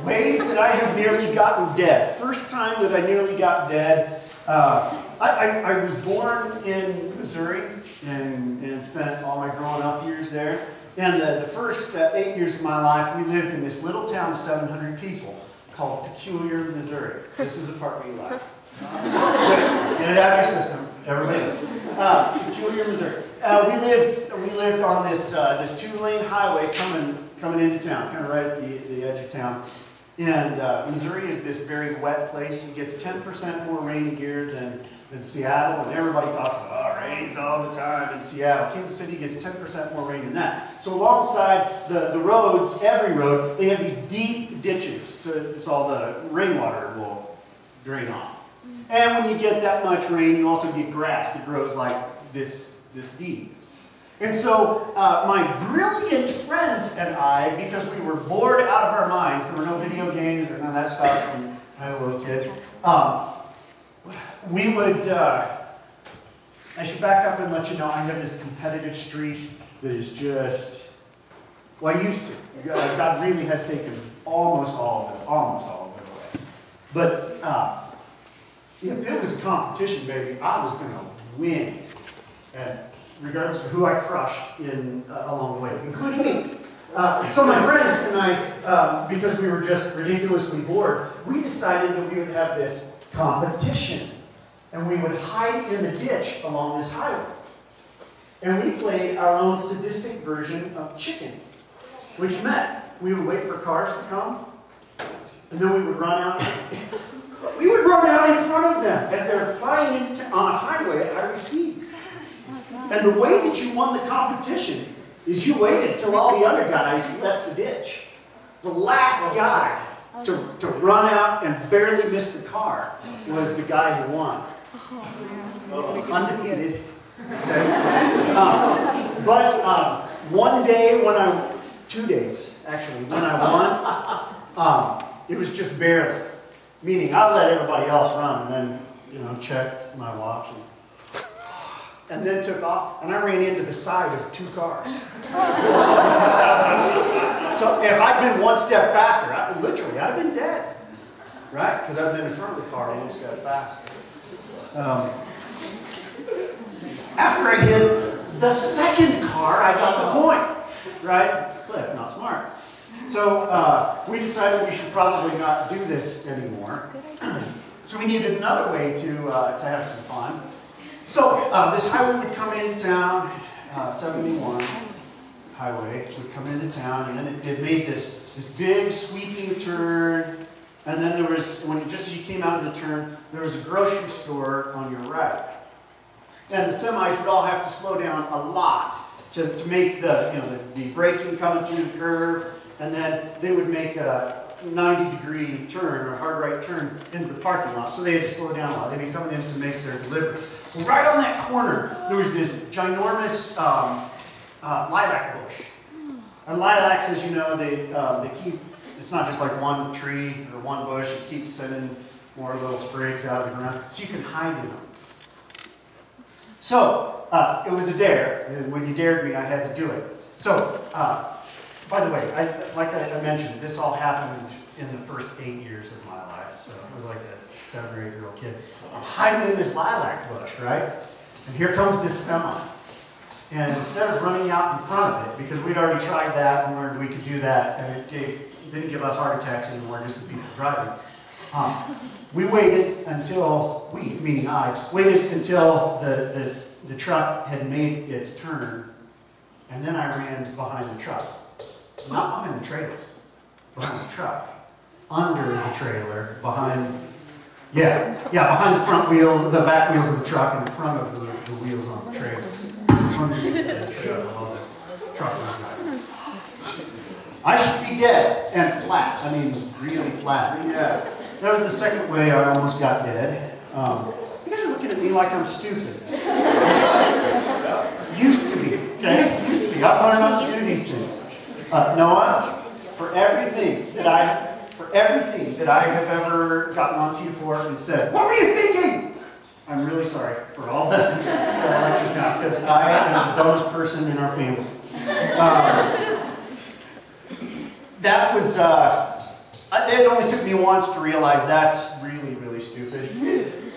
Ways that I have nearly gotten dead. First time that I nearly got dead, I was born in Missouri and spent all my growing up years there. And the first 8 years of my life, we lived in this little town of 700 people called Peculiar, Missouri. This is the part where you laugh. Get it out of your system, everybody. Peculiar, Missouri. We lived on this two-lane highway coming into town, kind of right at the edge of town. And Missouri is this very wet place. It gets 10% more rain a year than Seattle, and everybody talks about, oh, rains all the time in Seattle. Kansas City gets 10% more rain than that. So alongside the roads, every road, they have these deep ditches so all the rainwater will drain off. And when you get that much rain, you also get grass that grows like this deep. And so my brilliant friends and I, because we were bored out of our minds, there were no video games or none of that stuff when I was a little kid, we would, I should back up and let you know, I have this competitive streak that is just, well, I used to. God really has taken almost all of it away. But if it was a competition, baby, I was going to win. Regardless of who I crushed along the way, including me. So my friends and I, because we were just ridiculously bored, we decided that we would have this competition. And we would hide in the ditch along this highway. And we played our own sadistic version of chicken, which meant we would wait for cars to come, and then we would run out. We would run out in front of them as they're flying on a highway at higher speeds. And the way that you won the competition is you waited till all the other guys left the ditch. The last guy to run out and barely miss the car was the guy who won. Undefeated. Okay. But one day when 2 days actually, when I won, it was just barely. Meaning I let everybody else run and then, checked my watch and then took off, and I ran into the side of 2 cars. So if I'd been one step faster, I'd have been dead, right? Because I've been in front of the car one step faster. After I hit the second car, I got the point, right? Cliff, not smart. So we decided we should probably not do this anymore. So we needed another way to have some fun. So this highway would come into town, 71 highway would come into town, and then it made this big sweeping turn, and then there was, just as you came out of the turn, there was a grocery store on your right. And the semis would all have to slow down a lot to make the braking coming through the curve, and then they would make a 90-degree turn or hard right turn into the parking lot, so they had to slow down a lot. They'd be coming in to make their deliveries. Well, right on that corner, there was this ginormous lilac bush. And lilacs, as you know, they keep, it's not just like one tree or one bush, it keeps sending more little sprigs out of the ground, so you can hide in them. So, it was a dare, and when you dared me, I had to do it. So, by the way, like I mentioned, this all happened in the first 8 years of my life, so it was like a 7 or 8-year-old kid. I'm hiding in this lilac bush, right? And here comes this semi. And instead of running out in front of it, because we'd already tried that and learned we could do that, and it didn't give us heart attacks anymore, just the people driving. We waited until, meaning I, waited until the truck had made its turn, and then I ran behind the truck. Not behind the trailer, behind the truck. Under the trailer, behind the front wheel, the back wheels of the truck, and in front of the wheels on the trailer. Under the trailer, while the truck was driving. I should be dead and flat. I mean, really flat. Yeah. That was the second way I almost got dead. You guys are looking at me like I'm stupid. Used to be, okay? Used to be. I've learned not to do these things. Noah, for everything that I have ever gotten onto you for and said, what were you thinking? I'm really sorry for all that lectures now, because I am the dumbest person in our family. That was It only took me once to realize that's really, really stupid.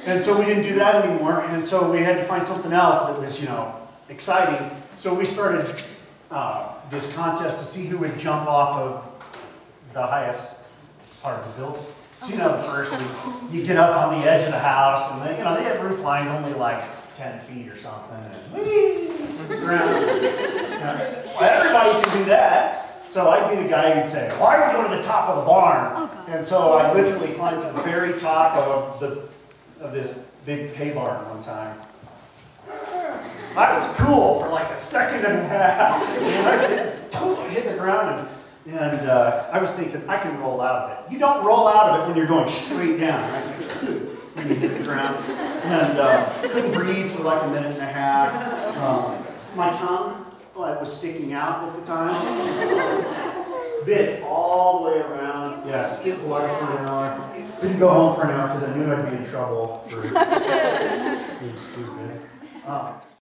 And so we didn't do that anymore. And so we had to find something else that was, exciting. So we started this contest to see who would jump off of the highest part of the building. So the first you get up on the edge of the house, and they have roof lines only like 10 feet or something, and the ground. Well, everybody can do that. So I'd be the guy who'd say, "Why are we going to the top of the barn?" And so I literally climbed to the very top of this big hay barn one time. I was cool for like a second and a half. I hit the ground, and I was thinking, I can roll out of it. You don't roll out of it when you're going straight down, right? When you hit the ground. And couldn't breathe for like a minute and a half. My tongue was sticking out at the time. Bit all the way around. Yeah, skip blood for an hour. Didn't go home for an hour because I knew I'd be in trouble for being stupid.